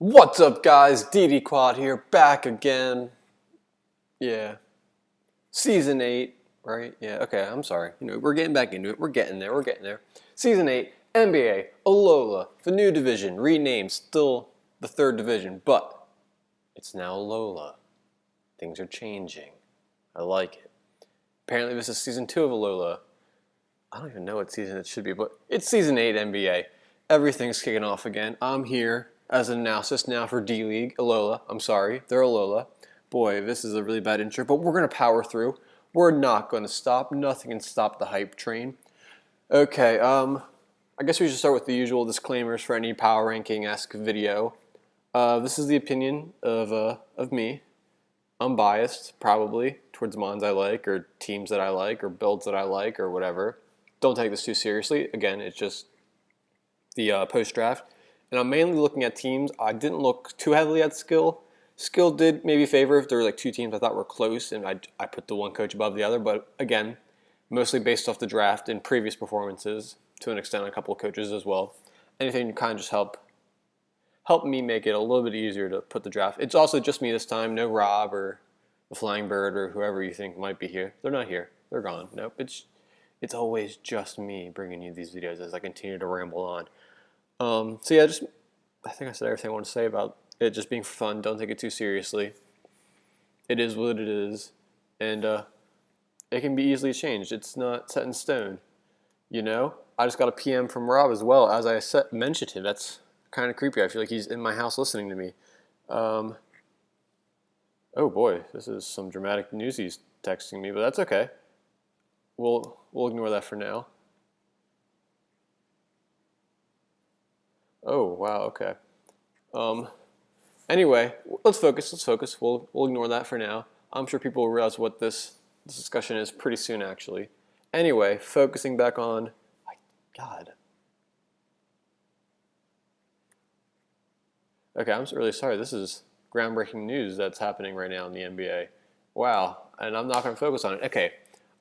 What's up, guys? DD Qyad here, back again. Yeah, season 8, right? Yeah, okay, I'm sorry. We're getting back into it. We're getting there. Season 8, MBA Alola, the new division, renamed, still the third division, but it's now Alola. Things are changing. I like it. Apparently, this is season 2 of Alola. I don't even know what season it should be, but it's season 8 NBA. Everything's kicking off again. I'm here as an analysis now for D League. Alola, I'm sorry, they're Alola. Boy, this is a really bad intro, but we're going to power through. We're not going to stop. Nothing can stop the hype train. Okay, I guess we should start with the usual disclaimers for any power ranking-esque video. This is the opinion of me. I'm biased, probably, towards mons I like, or teams that I like, or builds that I like, or whatever. Don't take this too seriously. Again, it's just the post-draft. And I'm mainly looking at teams. I didn't look too heavily at skill. Skill did maybe favor if there were like two teams I thought were close, and I put the one coach above the other. But again, mostly based off the draft and previous performances, to an extent, a couple of coaches as well. Anything to kind of just help me make it a little bit easier to put the draft. It's also just me this time. No Rob or the Flying Bird or whoever you think might be here. They're not here. They're gone. Nope. It's always just me bringing you these videos as I continue to ramble on. So yeah, I think I said everything I want to say about it just being fun. Don't take it too seriously. It is what it is, and it can be easily changed. It's not set in stone. I just got a PM from Rob as well. As I mentioned him, that's kind of creepy. I feel like he's in my house listening to me. Oh boy, this is some dramatic news he's texting me, but that's okay. We'll ignore that for now. Oh, wow, okay. Anyway, let's focus. We'll ignore that for now. I'm sure people will realize what this discussion is pretty soon, actually. Anyway, focusing back on... My God. Okay, I'm really sorry. This is groundbreaking news that's happening right now in the NBA. Wow, and I'm not going to focus on it. Okay,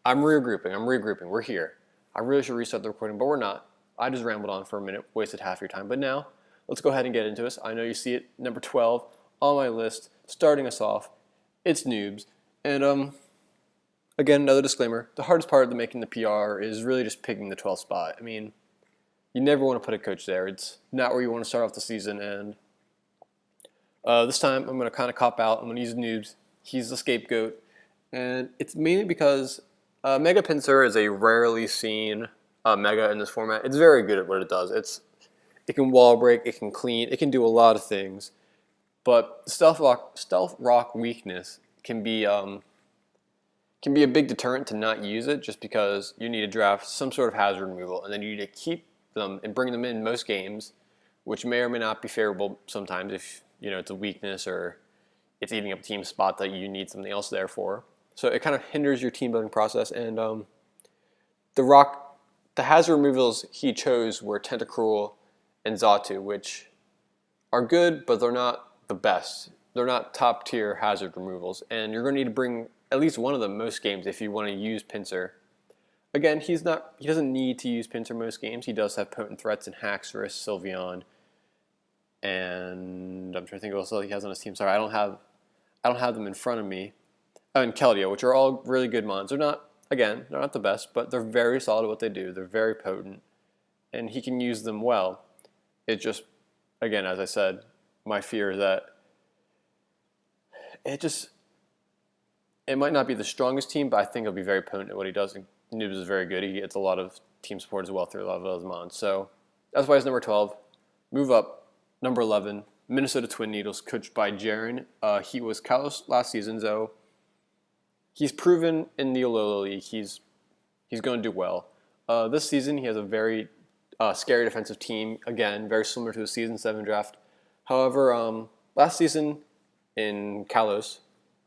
I'm regrouping. We're here. I really should restart the recording, but we're not. I just rambled on for a minute, wasted half your time. But now, let's go ahead and get into this. I know you see it, number 12 on my list, starting us off. It's Noobs. And again, another disclaimer. The hardest part of making the PR is really just picking the 12th spot. I mean, you never want to put a coach there. It's not where you want to start off the season. And this time, I'm going to kind of cop out. I'm going to use Noobs. He's the scapegoat. And it's mainly because Mega Pinsir is a rarely seen Mega in this format. It's very good at what it does. It can wall break, it can clean, it can do a lot of things. But stealth rock weakness can be a big deterrent to not use it, just because you need to draft some sort of hazard removal, and then you need to keep them and bring them in most games, which may or may not be favorable sometimes if it's a weakness or it's eating up a team spot that you need something else there for. So it kind of hinders your team building process. And the hazard removals he chose were Tentacruel and Xatu, which are good, but they're not the best. They're not top tier hazard removals, and you're going to need to bring at least one of them most games if you want to use Pinsir. Again, he doesn't need to use Pinsir most games. He does have potent threats in Haxorus, Sylveon, and I'm trying to think what else he has on his team. Sorry, I don't have them in front of me. And Keldeo, which are all really good mons. They're not the best, but they're very solid at what they do. They're very potent, and he can use them well. It just, again, as I said, my fear is that it might not be the strongest team, but I think it'll be very potent at what he does. And Noobs is very good. He gets a lot of team support as well through a lot of those mons. So that's why he's number 12. Move up, number 11, Minnesota Twin Needles, coached by Jaren. He was Kalos last season, so he's proven in the Alola League he's going to do well. This season he has a very scary defensive team, again, very similar to the Season 7 draft. However, last season in Kalos,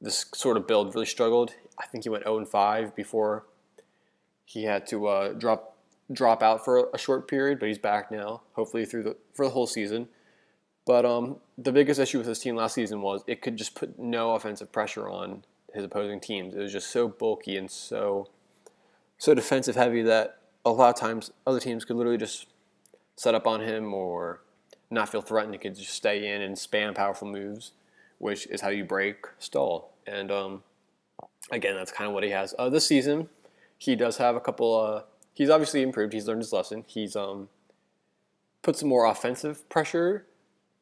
this sort of build really struggled. I think he went 0-5 before he had to drop out for a short period, but he's back now, hopefully for the whole season. But the biggest issue with his team last season was it could just put no offensive pressure on his opposing teams. It was just so bulky and so defensive heavy that a lot of times other teams could literally just set up on him or not feel threatened. He could just stay in and spam powerful moves, which is how you break stall. And again, that's kind of what he has. This season, he does have a couple. He's obviously improved. He's learned his lesson. He's put some more offensive pressure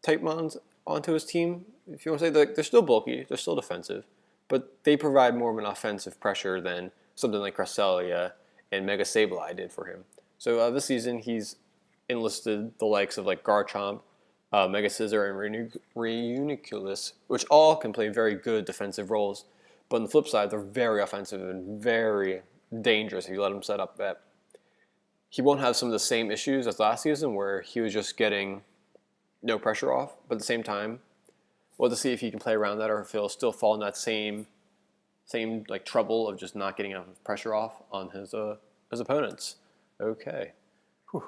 type mons onto his team. If you want to say they're still bulky, they're still defensive, but they provide more of an offensive pressure than something like Cresselia and Mega Sableye did for him. So this season, he's enlisted the likes of like Garchomp, Mega Scizor, and Reuniclus, which all can play very good defensive roles. But on the flip side, they're very offensive and very dangerous if you let them set up that. He won't have some of the same issues as last season where he was just getting no pressure off. But at the same time, we'll have to see if he can play around that or if he'll still fall in that same like trouble of just not getting enough pressure off on his opponents. Okay. Whew.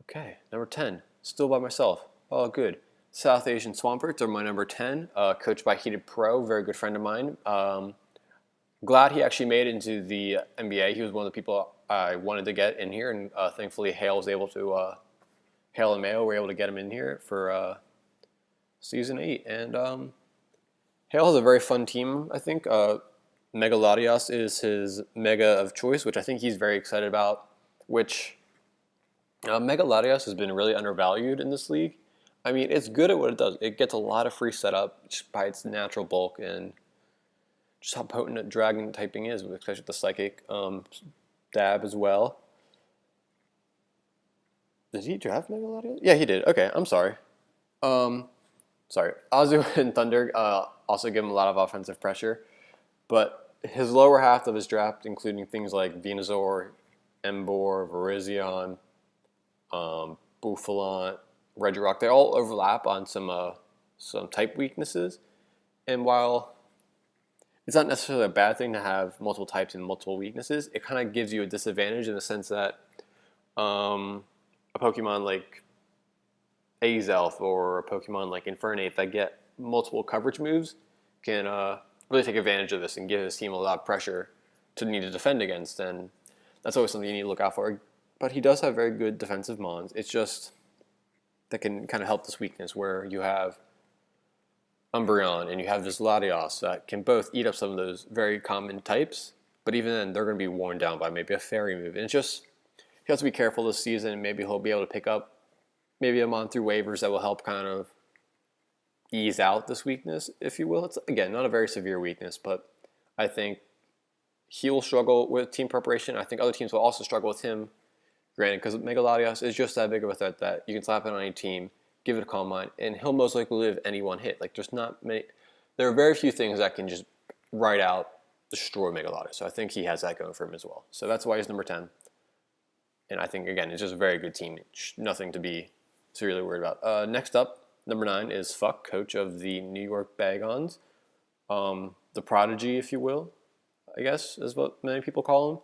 Okay, number 10, still by myself. Oh, good. South Asian Swamperts are my number 10, coached by Heated Pro, very good friend of mine. Glad he actually made it into the MBA. He was one of the people I wanted to get in here, and thankfully Hale was able to, Hale and Mayo were able to get him in here for Season 8. And Hale has a very fun team, I think. Mega Latios is his Mega of choice, which I think he's very excited about, which Mega Latios has been really undervalued in this league. I mean, it's good at what it does. It gets a lot of free setup just by its natural bulk and just how potent dragon typing is, especially with the Psychic dab as well. Did he draft Mega Latios? Yeah, he did. Okay, I'm sorry. Sorry. Azu and Thunder also give him a lot of offensive pressure, but his lower half of his draft, including things like Venusaur, Emboar, Virizion, Bouffalant, Regirock, they all overlap on some type weaknesses. And while it's not necessarily a bad thing to have multiple types and multiple weaknesses, it kind of gives you a disadvantage in the sense that a Pokemon like Azelf or a Pokemon like Infernape that get multiple coverage moves can really take advantage of this and give his team a lot of pressure to need to defend against. And that's always something you need to look out for. But he does have very good defensive mons. It's just that can kind of help this weakness where you have Umbreon and you have this Latios that can both eat up some of those very common types, but even then they're going to be worn down by maybe a fairy move. And it's just, he has to be careful this season. Maybe he'll be able to pick up maybe a mon through waivers that will help kind of ease out this weakness, if you will. It's, again, not a very severe weakness, but I think he will struggle with team preparation. I think other teams will also struggle with him. Granted, because Mega Latios is just that big of a threat that you can slap it on any team, give it a Calm Mind, and he'll most likely live any one hit. Like, there's not many. There are very few things that can just right out destroy Mega Latios. So I think he has that going for him as well. So that's why he's number 10. And I think, again, it's just a very good team. Nothing to be severely worried about. Next up, number 9 is Fuck, coach of the New York Bagons. The prodigy, if you will, I guess, is what many people call him.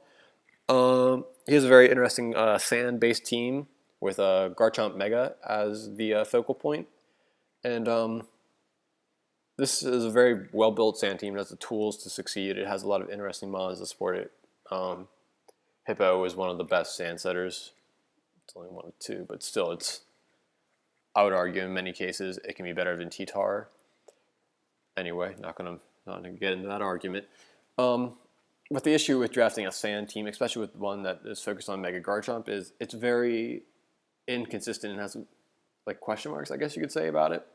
He has a very interesting sand-based team with Garchomp Mega as the focal point. And this is a very well-built sand team. It has the tools to succeed. It has a lot of interesting mons to support it. Hippo is one of the best sand setters. It's only one of two, but still, it's, I would argue in many cases it can be better than T-Tar. Anyway, not gonna get into that argument. But the issue with drafting a sand team, especially with one that is focused on Mega Garchomp, is it's very inconsistent and has like question marks, I guess you could say, about it,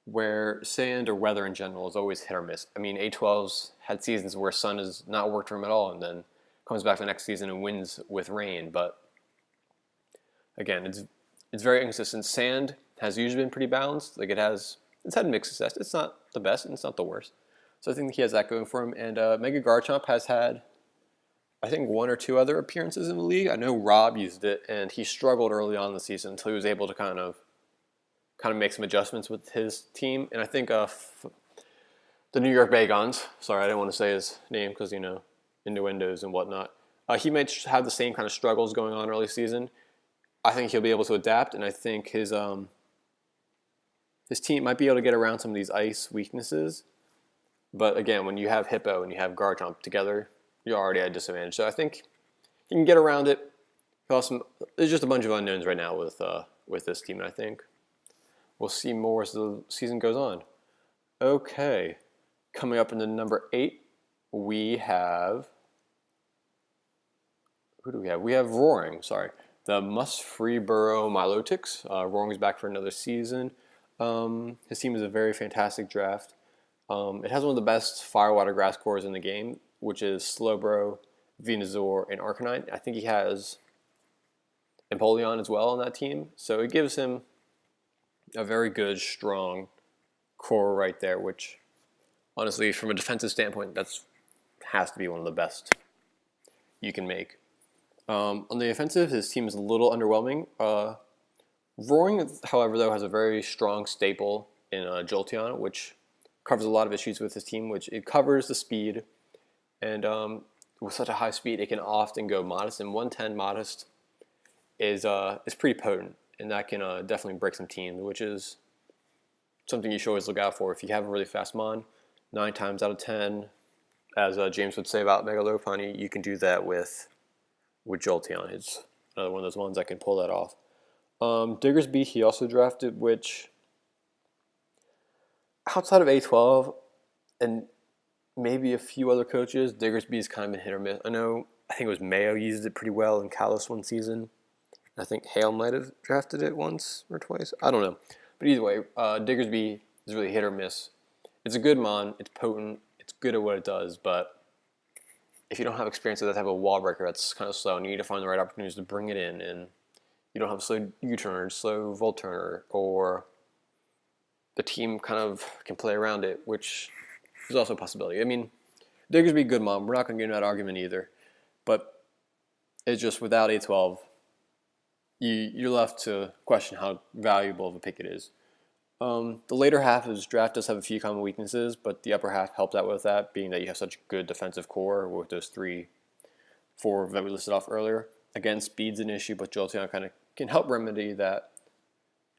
where sand or weather in general is always hit or miss. I mean, A12's had seasons where sun has not worked for him at all and then comes back the next season and wins with rain. But again, it's very inconsistent. Sand has usually been pretty balanced. Like it's had mixed success. It's not the best and it's not the worst. So I think he has that going for him. And Mega Garchomp has had, I think, 1 or 2 other appearances in the league. I know Rob used it, and he struggled early on in the season until he was able to kind of make some adjustments with his team. And I think the New York Bagons, sorry, I didn't want to say his name because, innuendos and whatnot. He might have the same kind of struggles going on early season. I think he'll be able to adapt, and I think his team might be able to get around some of these ice weaknesses. But again, when you have Hippo and you have Garchomp together, you're already at a disadvantage. So I think you can get around it. There's just a bunch of unknowns right now with this team, and I think we'll see more as the season goes on. Okay, coming up in the number 8, we have, who do we have? We have Roaring, sorry. The Must-Free Burrow Milotics. Roaring's back for another season. His team is a very fantastic draft. It has one of the best Firewater grass cores in the game, which is Slowbro, Venusaur, and Arcanine. I think he has Empoleon as well on that team. So it gives him a very good, strong core right there, which honestly, from a defensive standpoint, that's has to be one of the best you can make. On the offensive, his team is a little underwhelming. Roaring, however, though, has a very strong staple in Jolteon, which covers a lot of issues with his team, which it covers the speed, and with such a high speed, it can often go modest, and 110 modest is pretty potent, and that can definitely break some teams, which is something you should always look out for. If you have a really fast mon, 9 times out of 10, as James would say about Mega Lopunny, you can do that with Jolteon. It's another one of those ones that can pull that off. Diggersby, he also drafted, which outside of A12 and maybe a few other coaches, Diggersby's kind of been hit or miss. I think it was Mayo used it pretty well in Kalos one season. I think Hale might have drafted it once or twice. I don't know. But either way, Diggersby is really hit or miss. It's a good mon. It's potent. It's good at what it does. But if you don't have experience with that type of wall breaker that's kind of slow, and you need to find the right opportunities to bring it in, and you don't have a slow U-turner, slow Volturner, or the team kind of can play around it, which is also a possibility. I mean, Diggersby, good mon. We're not going to get into that argument either. But it's just without A12, you're left to question how valuable of a pick it is. The later half of his draft does have a few common weaknesses, but the upper half helped out with that, being that you have such a good defensive core with those 4 that we listed off earlier. Again, speed's an issue, but Jolteon kind of can help remedy that.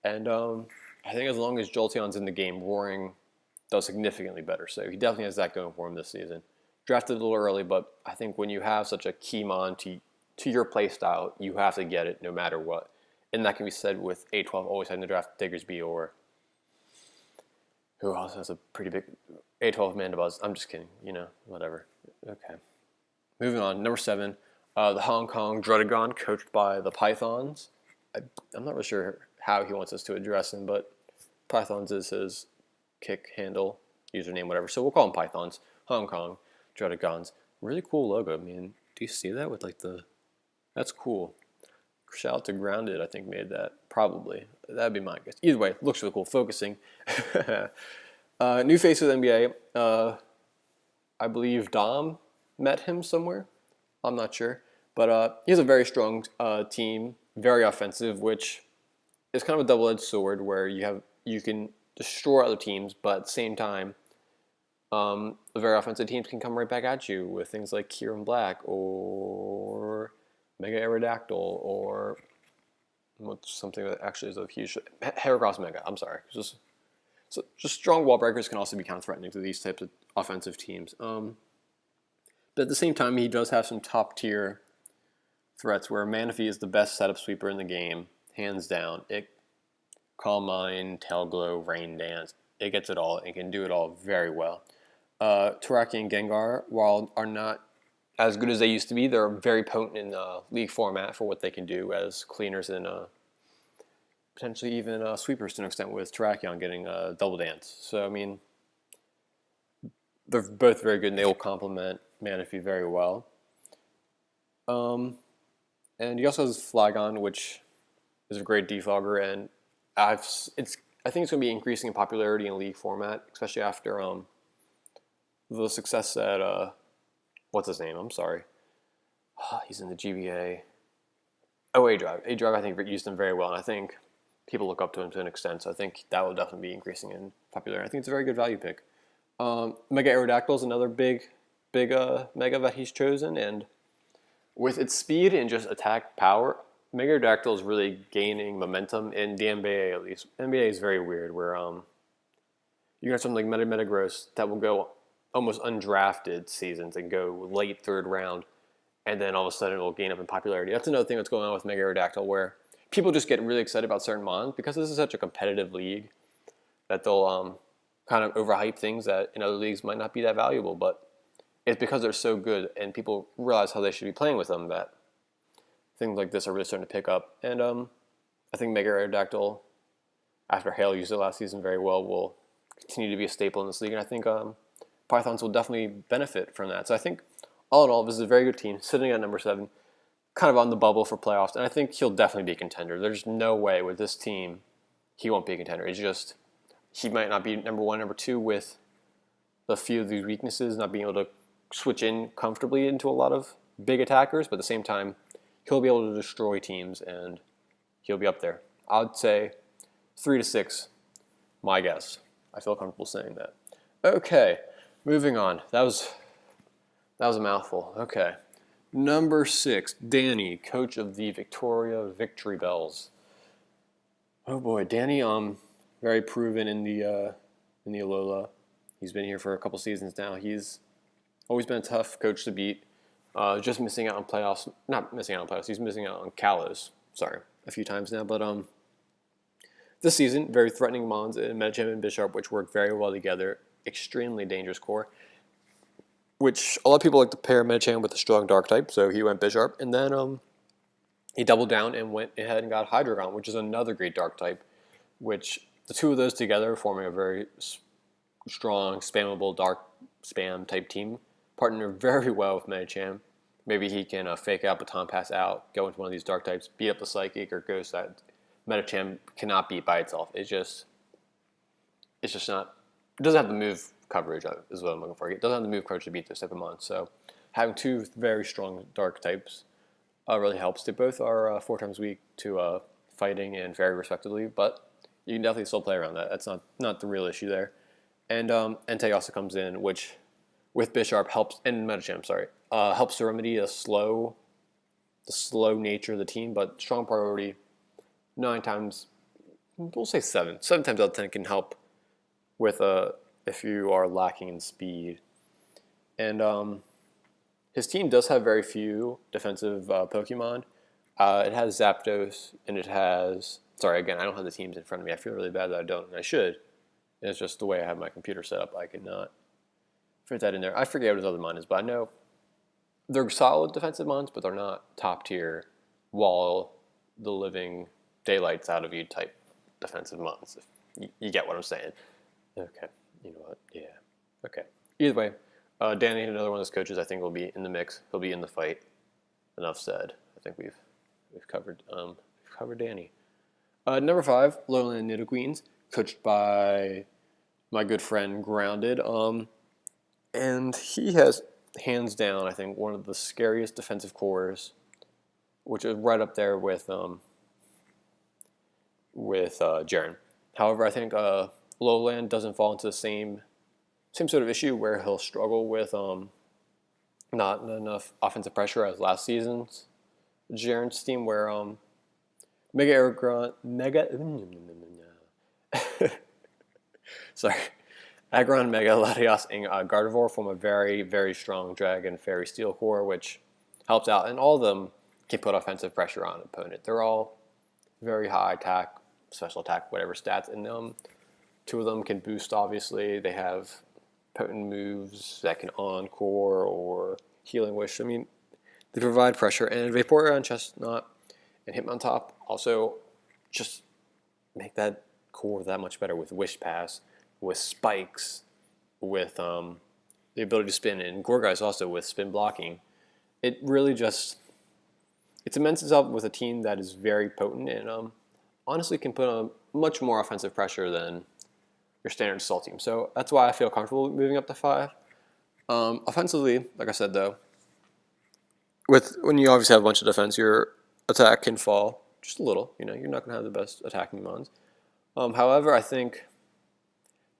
And I think as long as Jolteon's in the game, Roaring does significantly better. So he definitely has that going for him this season. Drafted a little early, but I think when you have such a key mon to your play style, you have to get it no matter what. And that can be said with A12 always having to draft Diggersby, or who else has a pretty big A12 Mandibuzz. I'm just kidding, whatever. Okay. Moving on, number 7, the Hong Kong Druddigon, coached by the Pythons. I'm not really sure how he wants us to address him, but Pythons is his kick handle, username, whatever. So we'll call him Pythons. Hong Kong Druddigons. Really cool logo. I mean, do you see that with that's cool. Shout out to Grounded, I think, made that. Probably. That'd be my guess. Either way, looks really cool. Focusing. New face with NBA. I believe Dom met him somewhere. I'm not sure. But he has a very strong team, very offensive, which is kind of a double-edged sword where you can destroy other teams, but at the same time, the very offensive teams can come right back at you with things like Kieran Black or Mega Aerodactyl or something that actually is a huge Heracross Mega. I'm sorry. Just strong wall breakers can also be kind of threatening to these types of offensive teams. But at the same time, he does have some top tier threats where Manaphy is the best setup sweeper in the game, hands down. Calm Mind, Tail Glow, Rain Dance, it gets it all. It can do it all very well. Teraki and Gengar, while are not as good as they used to be, they're very potent in league format for what they can do as cleaners and potentially even sweepers to an extent, with Terrakion getting Double Dance. So, I mean, they're both very good and they will complement Manaphy very well. And he also has Flygon, which is a great defogger, and I think it's going to be increasing in popularity in league format, especially after the success at what's his name? I'm sorry. He's in the GBA. Oh, A-Drive. A-Drive, I think, used him very well, and I think people look up to him to an extent, so I think that will definitely be increasing in popularity. I think it's a very good value pick. Mega Aerodactyl is another big Mega that he's chosen, and with its speed and just attack power, Mega Aerodactyl is really gaining momentum in the NBA, at least. NBA is very weird, where you got something like Metagross that will go almost undrafted seasons and go late 3rd round, and then all of a sudden it will gain up in popularity. That's another thing that's going on with Mega Aerodactyl, where people just get really excited about certain mons because this is such a competitive league that they'll kind of overhype things that in other leagues might not be that valuable, but it's because they're so good and people realize how they should be playing with them that things like this are really starting to pick up. And I think Mega Aerodactyl, after Hale used it last season very well, will continue to be a staple in this league, and I think Pythons will definitely benefit from that. So I think all in all, this is a very good team, sitting at number 7, kind of on the bubble for playoffs, and I think he'll definitely be a contender. There's no way with this team he won't be a contender. It's just he might not be number 1, number 2 with a few of these weaknesses, not being able to switch in comfortably into a lot of big attackers, but at the same time, he'll be able to destroy teams, and he'll be up there. I'd say 3 to 6, my guess. I feel comfortable saying that. Okay, moving on. That was a mouthful. Okay. Number 6, Danny, coach of the Victoria Victory Bells. Oh boy, Danny, very proven in the Alola. He's been here for a couple seasons now. He's always been a tough coach to beat. Just missing out on playoffs. Not missing out on playoffs. He's missing out on Kalos. Sorry, a few times now. But this season, very threatening mons in Medicham and Bisharp, which work very well together. Extremely dangerous core, which a lot of people like to pair Medicham with a strong dark type, so he went Bisharp. And then he doubled down and went ahead and got Hydreigon, which is another great dark type, which the two of those together forming a very strong, spammable dark spam type team. Partner very well with Medicham. Maybe he can fake out, baton pass out, go into one of these dark types, beat up the Psychic or Ghost that Medicham cannot beat by itself. It's just not. It doesn't have the move coverage, is what I'm looking for. It doesn't have the move coverage to beat this type of mon. So having two very strong dark types really helps. They both are 4 times weak to fighting and very respectively, but you can definitely still play around that. That's not the real issue there. And Entei also comes in, which with Bisharp helps, and Medicham, helps to remedy the slow nature of the team, but strong priority 9 times, we'll say 7 times out of 10 can help with if you are lacking in speed. And his team does have very few defensive Pokemon. It has Zapdos, and it has, sorry, again, I don't have the teams in front of me. I feel really bad that I don't, and I should. And it's just the way I have my computer set up. I cannot fit that in there. I forget what his other mon is, but I know they're solid defensive mons, but they're not top tier wall the living daylights out of you type defensive mons. You get what I'm saying. Okay, you know what? Yeah. Okay. Either way, Danny, another one of his coaches, I think will be in the mix. He'll be in the fight. Enough said. I think we've covered Danny. Number 5, Lowland Nidoqueens, coached by my good friend Grounded. And he has, hands down, I think, one of the scariest defensive cores, which is right up there with Jaren. However, I think Lowland doesn't fall into the same sort of issue where he'll struggle with not enough offensive pressure as last season's Jaren's team, where Mega Aggron, Aggron, Mega Latios, and Gardevoir form a very, very strong Dragon Fairy Steel core, which helps out, and all of them can put offensive pressure on an opponent. They're all very high attack, special attack, whatever stats, and 2 of them can boost, obviously. They have potent moves that can Encore or Healing Wish. I mean, they provide pressure, and Vaporeon, Chestnut, and Hitmontop also just make that core that much better with Wish Pass, with Spikes, with the ability to spin, and Gourgeist also with spin blocking. It really just, it cements itself with a team that is very potent and honestly can put on much more offensive pressure than your standard Assault team. So that's why I feel comfortable moving up to 5. Offensively, like I said though, when you obviously have a bunch of defense, your attack can fall just a little. You know, you're not going to have the best attacking mons. However, I think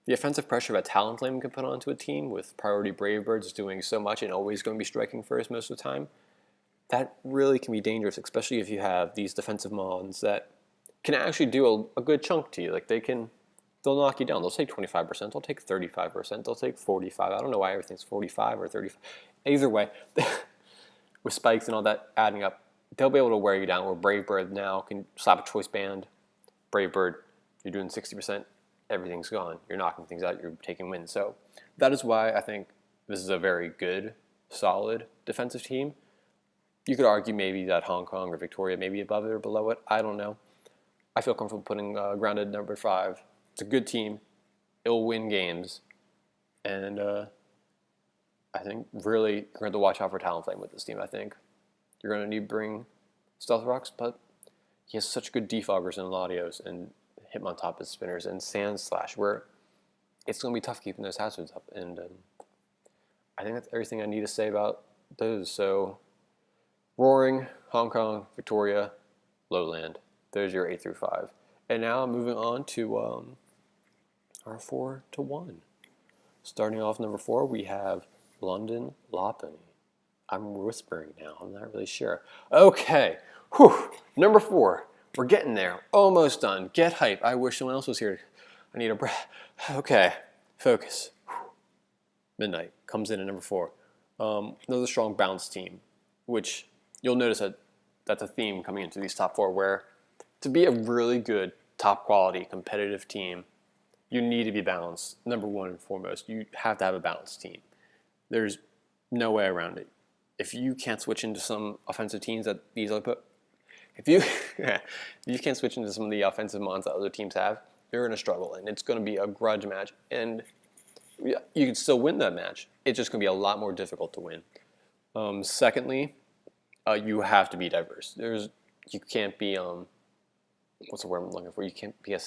the offensive pressure that Talonflame can put onto a team with Priority Brave Birds doing so much and always going to be striking first most of the time, that really can be dangerous, especially if you have these defensive mons that can actually do a good chunk to you. Like they'll knock you down. They'll take 25%. They'll take 35%. They'll take 45%. I don't know why everything's 45 or 35. Either way, with spikes and all that adding up, they'll be able to wear you down. Where Brave Bird now can slap a choice band. Brave Bird, you're doing 60%, everything's gone. You're knocking things out, you're taking wins. So that is why I think this is a very good, solid defensive team. You could argue maybe that Hong Kong or Victoria may be above it or below it. I don't know. I feel comfortable putting grounded number 5. It's a good team. It'll win games. And I think really you're going to watch out for Talonflame with this team, I think. You're going to need to bring Stealth Rocks, but he has such good defoggers and Latios and Hitmontop spinners and Sand Slash where it's going to be tough keeping those hazards up. And I think that's everything I need to say about those. So Roaring, Hong Kong, Victoria, Lowland. There's your 8 through 5. And now moving on to our 4 to 1. Starting off number 4, we have London Loppany. I'm whispering now. I'm not really sure. Okay. Whew. Number 4. We're getting there. Almost done. Get hype. I wish someone else was here. I need a breath. Okay. Focus. Whew. Midnight comes in at number 4. Another strong bounce team, which you'll notice that that's a theme coming into these top 4 where to be a really good, top quality, competitive team, you need to be balanced. Number 1 and foremost, you have to have a balanced team. There's no way around it. If you can't switch into some offensive teams that these other put, if you can't switch into some of the offensive mons that other teams have, you're going to struggle, and it's going to be a grudge match. And you can still win that match. It's just going to be a lot more difficult to win. Secondly, you have to be diverse. You can't be what's the word I'm looking for? You can't be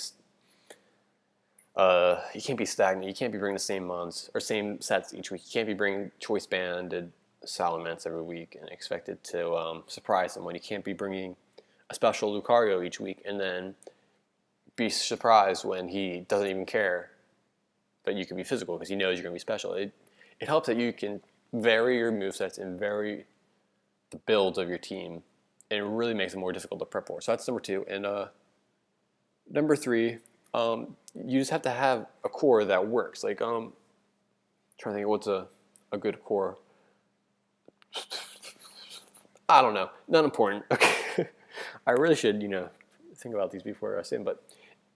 stagnant. You can't be bringing the same mons or same sets each week. You can't be bringing choice banded Salamence every week and expect it to surprise someone. You can't be bringing a special Lucario each week and then be surprised when he doesn't even care that you can be physical because he knows you're going to be special. It helps that you can vary your movesets and vary the builds of your team, and it really makes it more difficult to prep for. So that's number 2. And number 3, you just have to have a core that works. Like, trying to think of what's a good core. I don't know. Not important. Okay. I really should, think about these before I say them. But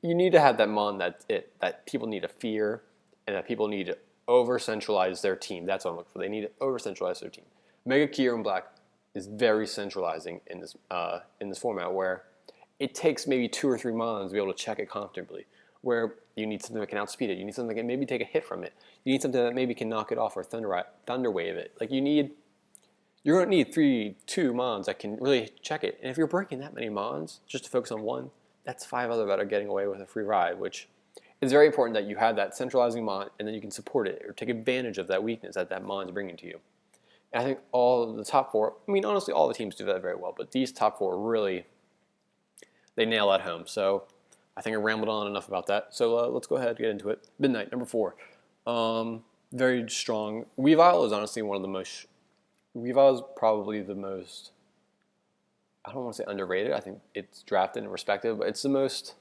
you need to have that mon that people need to fear and that people need to over-centralize their team. That's what I'm looking for. They need to over-centralize their team. Mega Key in Black is very centralizing in this format where it takes maybe 2 or 3 mons to be able to check it comfortably. Where you need something that can outspeed it. You need something that can maybe take a hit from it. You need something that maybe can knock it off or thunder wave it. Like you're going to need 2 mons that can really check it. And if you're breaking that many mons just to focus on one, that's 5 other that are getting away with a free ride, which is very important that you have that centralizing mon and then you can support it or take advantage of that weakness that mon is bringing to you. And I think all of the top 4, honestly, all the teams do that very well, but these top 4 really, they nail that home. So I think I rambled on enough about that. So let's go ahead and get into it. Midnight, number 4. Very strong. Weavile is honestly Weavile is probably the most, I don't want to say underrated. I think it's drafted and respected, but it's the most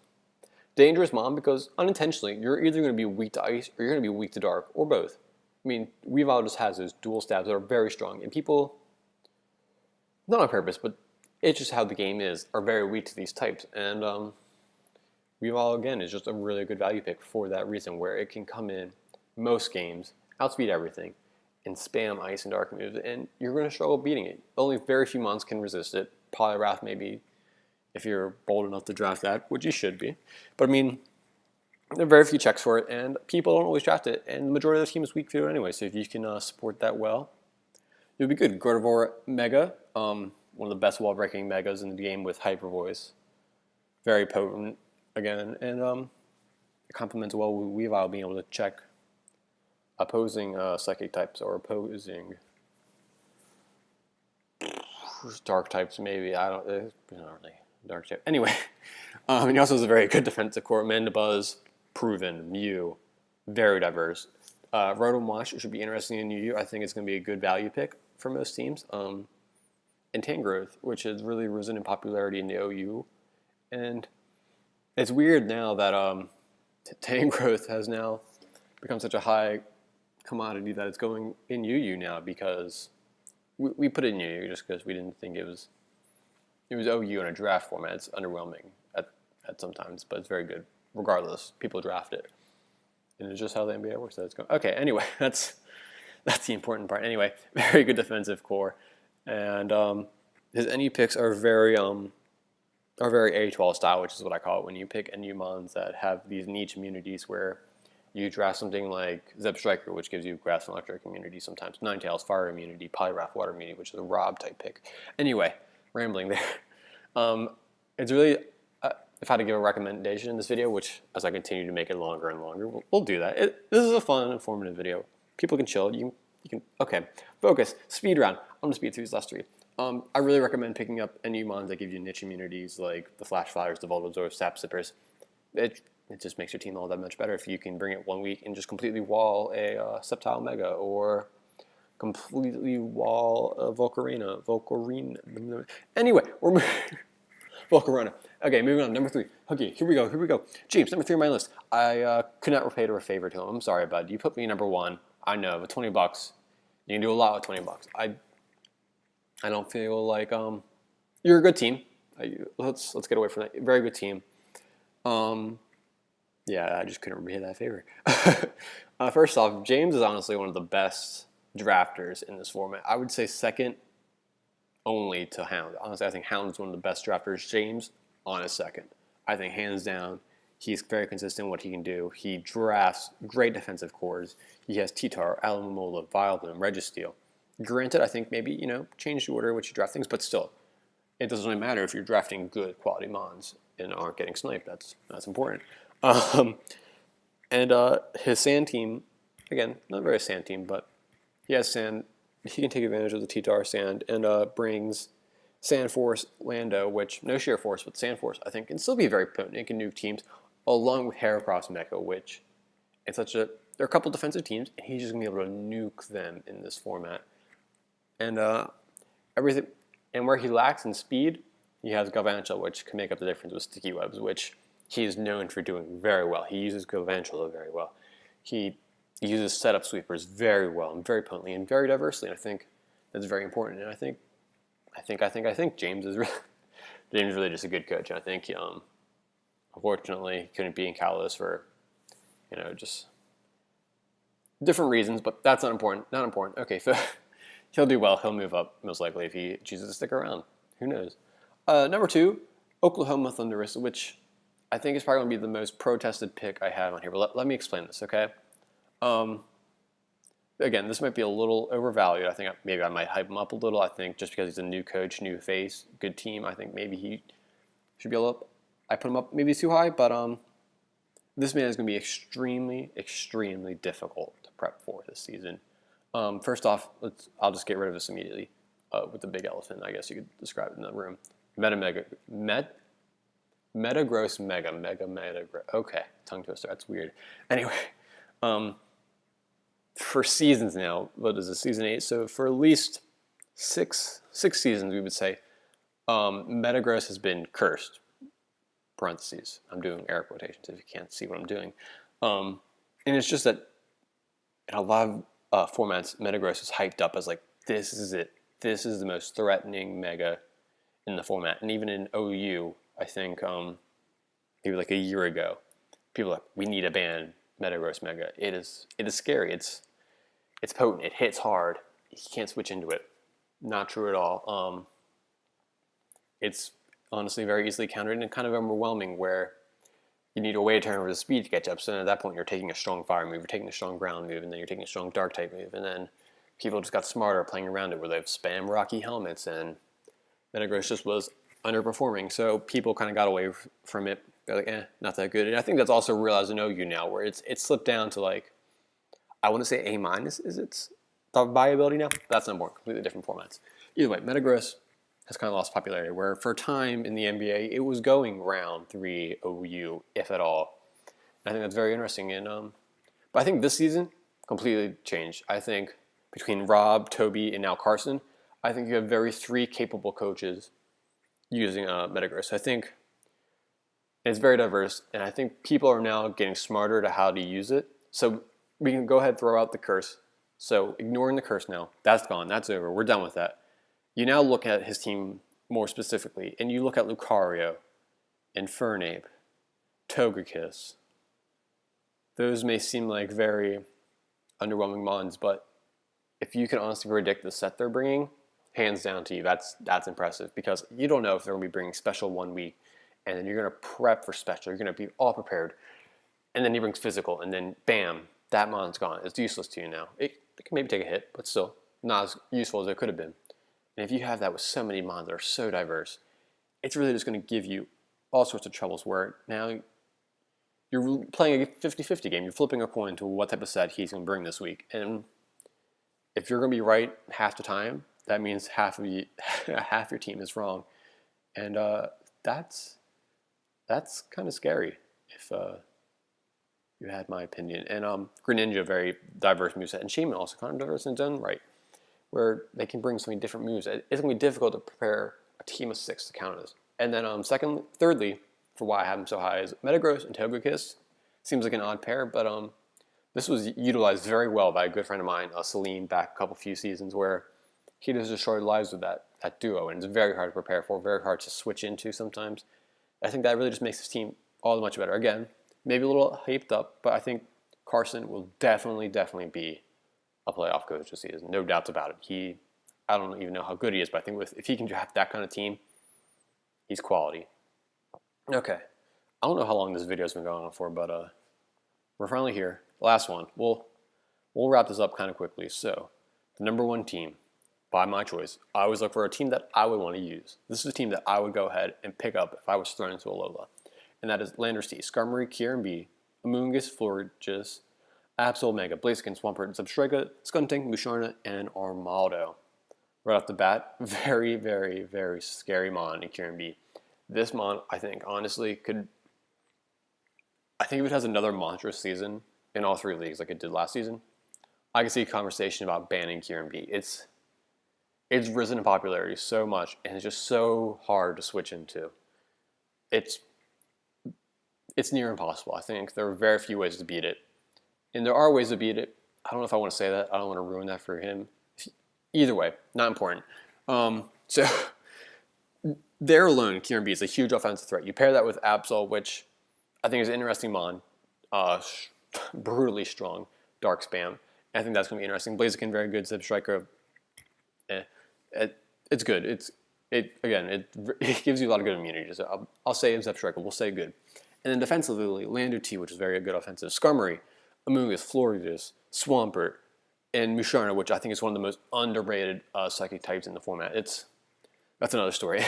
dangerous mon because unintentionally, you're either going to be weak to ice or you're going to be weak to dark, or both. Weavile just has those dual stabs that are very strong, and people, not on purpose, but it's just how the game is, are very weak to these types. And Weavile, again, is just a really good value pick for that reason, where it can come in most games, outspeed everything, and spam ice and dark moves, and you're going to struggle beating it. Only very few mons can resist it. Poliwrath maybe, if you're bold enough to draft that, which you should be. But there are very few checks for it, and people don't always draft it, and the majority of the team is weak to it anyway, so if you can support that well, you'll be good. Gardevoir Mega, one of the best wall-breaking Megas in the game with Hyper Voice. Very potent, again, and it complements well with Weavile being able to check opposing psychic types or opposing dark types, maybe. Not really dark type. Anyway, he also has a very good defensive core. Mandibuzz, proven. Mew, very diverse. Rotom Wash should be interesting in UU. I think it's going to be a good value pick for most teams. And Tangrowth, which has really risen in popularity in the OU. And it's weird now that Tangrowth has now become such a high commodity that it's going in UU now, because we put it in UU just because we didn't think it was it was OU in a draft format. It's underwhelming at sometimes, but it's very good regardless. People draft it, and it's just how the NBA works. That's going. Okay, anyway, that's the important part. Anyway, very good defensive core, and his NU picks are very A12 style, which is what I call it when you pick NU mons that have these niche immunities where you draft something like Zeb Striker, which gives you grass and electric immunity sometimes, Ninetales, fire immunity, Polygraph, water immunity, which is a Rob type pick. Anyway, rambling there. It's really, if I had to give a recommendation in this video, which as I continue to make it longer and longer, we'll do that. This is a fun, informative video. People can chill. You can. Okay, focus. Speed round. I'm gonna speed through these last three. I really recommend picking up NU mons that give you niche immunities like the Flash Flyers, the Voltazors, Sap Sippers. It just makes your team all that much better if you can bring it 1 week and just completely wall a Sceptile Mega or completely wall a Volcarina. Anyway, we're Volcarona. Okay, moving on. Number 3. Okay, here we go. James, number 3 on my list. I could not repay a favor to him. I'm sorry, bud. You put me number 1. I know, but $20. You can do a lot with $20. I don't feel like you're a good team. Let's get away from that. Very good team. Yeah, I just couldn't repay that favor. First off, James is honestly one of the best drafters in this format. I would say second only to Hound. Honestly, I think Hound is one of the best drafters. James on a second. I think hands down, he's very consistent in what he can do. He drafts great defensive cores. He has T-Tar, Alamola, Vileplume, Registeel. Granted, I think maybe, change the order in which you draft things, but still, it doesn't really matter if you're drafting good quality mons and aren't getting sniped. That's important. His sand team, again, not very sand team, but he has sand. He can take advantage of the T-Tar sand and brings Sand Force Lando, which no sheer force, but Sand Force I think can still be very potent. It can nuke teams along with Heracross Mecha, which there are a couple defensive teams, and he's just gonna be able to nuke them in this format. And everything, and where he lacks in speed, he has Galvantula, which can make up the difference with sticky webs, which he is known for doing very well. He uses Galvantula very well. He uses setup sweepers very well and very potently and very diversely. And I think that's very important. And I think James is really just a good coach. And I think unfortunately he couldn't be in Kalos for just different reasons, but that's not important. Not important. Okay, so he'll do well. He'll move up most likely if he chooses to stick around. Who knows? Number 2, Oklahoma Thunderous, which I think is probably going to be the most protested pick I have on here. But let me explain this, okay? Again, this might be a little overvalued. I think maybe I might hype him up a little. I think just because he's a new coach, new face, good team, I think maybe he should be a little. I put him up maybe too high, but this man is going to be extremely, extremely difficult to prep for this season. First off, I'll just get rid of this immediately with the big elephant, I guess you could describe it in the room. Metagross Mega. Okay, tongue twister. That's weird. Anyway, for seasons now, what is this, season 8? So for at least six seasons, we would say, Metagross has been cursed. Parentheses. I'm doing air quotations if you can't see what I'm doing. And it's just that in a lot of formats, Metagross is hyped up as like, this is it. This is the most threatening Mega in the format. And even in OU, I think maybe like a year ago, people were like, we need to ban Metagross Mega. It is scary. It's potent. It hits hard. You can't switch into it. Not true at all. It's honestly very easily countered and kind of overwhelming where you need a way to turn over the speed to catch up. So then at that point, you're taking a strong fire move, you're taking a strong ground move, and then you're taking a strong dark type move. And then people just got smarter playing around it where they've spam rocky helmets, and Metagross just was underperforming. So people kind of got away from it. They're like, not that good. And I think that's also realized in OU now where it's slipped down to like, I want to say A- is its viability now. That's not more completely different formats. Either way, Metagross has kind of lost popularity where for a time in the NBA, it was going round 3 OU, if at all. And I think that's very interesting. And but I think this season completely changed. I think between Rob, Toby, and now Carson, I think you have 3 capable coaches using Metagross. I think it's very diverse, and I think people are now getting smarter to how to use it. So we can go ahead and throw out the curse. So ignoring the curse now, that's gone, that's over, we're done with that. You now look at his team more specifically, and you look at Lucario, Infernape, Togekiss, those may seem like very underwhelming mons, but if you can honestly predict the set they're bringing, hands down to you, that's impressive, because you don't know if they're going to be bringing special 1 week, and then you're going to prep for special, you're going to be all prepared, and then he brings physical, and then bam, that mon's gone. It's useless to you now. It can maybe take a hit, but still not as useful as it could have been. And if you have that with so many mons that are so diverse, it's really just going to give you all sorts of troubles where now you're playing a 50-50 game. You're flipping a coin to what type of set he's going to bring this week. And if you're going to be right half the time, that means half your team is wrong. And that's kind of scary if you had my opinion. And Greninja, very diverse moveset. And Shaman also kind of diverse in its own right, where they can bring so many different moves. It's going to be difficult to prepare a team of 6 to counter this. And then thirdly, for why I have them so high, is Metagross and Togekiss. Seems like an odd pair, but this was utilized very well by a good friend of mine, Salim, back a few seasons, where he just destroyed lives with that duo, and it's very hard to prepare for, very hard to switch into sometimes. I think that really just makes this team all the much better. Again, maybe a little hyped up, but I think Carson will definitely be a playoff coach this season. No doubts about it. I don't even know how good he is, but I think if he can draft that kind of team, he's quality. Okay. I don't know how long this video's been going on for, but we're finally here. Last one. We'll wrap this up kind of quickly. So, the number 1 team, by my choice, I always look for a team that I would want to use. This is a team that I would go ahead and pick up if I was thrown into Alola. And that is Landorus T, Skarmory, Kyurem, Amoonguss, Florges, Absol, Mega, Blaziken, Swampert, Zebstrika, Skuntank, Musharna, and Armaldo. Right off the bat, very, very, very scary mon in Kyurem. This mon, I think, honestly, I think if it has another monstrous season in all 3 leagues like it did last season, I can see a conversation about banning Kyurem. It's risen in popularity so much, and it's just so hard to switch into. It's near impossible. I think there are very few ways to beat it. And there are ways to beat it. I don't know if I want to say that. I don't want to ruin that for him. Either way, not important. So there alone, Kyurem is a huge offensive threat. You pair that with Absol, which I think is an interesting mon. Brutally strong, dark spam. I think that's going to be interesting. Blaziken, very good. Zebstrika, it's good. It gives you a lot of good immunity. So I'll say Zebstrika. We'll say good. And then defensively, Landorus T, which is very good offensive. Skarmory, Amoonguss, Florges, Swampert, and Musharna, which I think is one of the most underrated psychic types in the format. That's another story.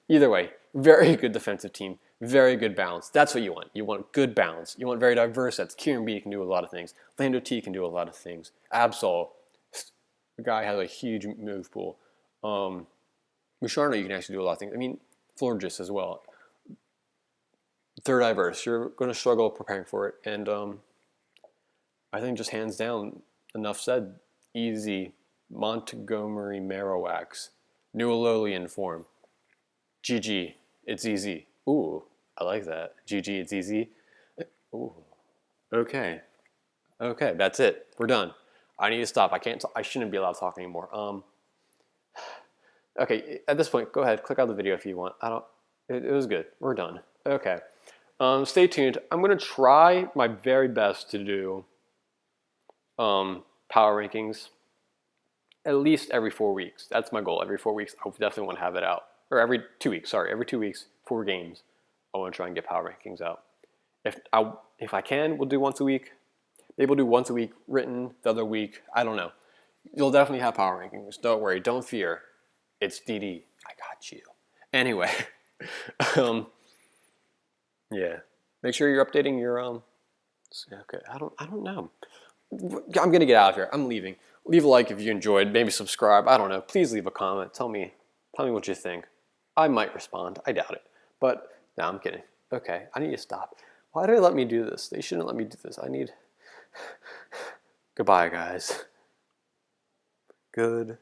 Either way, very good defensive team, very good balance. That's what you want. You want good balance. You want very diverse sets. Kyurem can do a lot of things. Landorus T can do a lot of things. Absol, the guy has a huge move pool. Musharna, you can actually do a lot of things. I mean, Florges as well. They're diverse. You're going to struggle preparing for it. And I think just hands down, enough said, easy. Montgomery Marowak, new Alolian form. GG, it's easy. Ooh, I like that. GG, it's easy. Ooh, okay. Okay, that's it. We're done. I need to stop. I shouldn't be allowed to talk anymore. Okay, at this point, go ahead, click out the video if you want. It was good. We're done. Okay. Stay tuned. I'm going to try my very best to do power rankings at least every 4 weeks. That's my goal. Every 4 weeks, I definitely want to have it out. Or every 2 weeks, sorry. Every 2 weeks, 4 games, I want to try and get power rankings out. If I can, we'll do once a week. Maybe we'll do once a week written, the other week. I don't know. You'll definitely have power rankings. Don't worry. Don't fear. It's DD. I got you. Anyway. Yeah. Make sure you're updating your okay. I don't know. I'm gonna get out of here. I'm leaving. Leave a like if you enjoyed. Maybe subscribe. I don't know. Please leave a comment. Tell me what you think. I might respond. I doubt it. But no, I'm kidding. Okay. I need to stop. Why do they let me do this? They shouldn't let me do this. Goodbye, guys. Goodbye.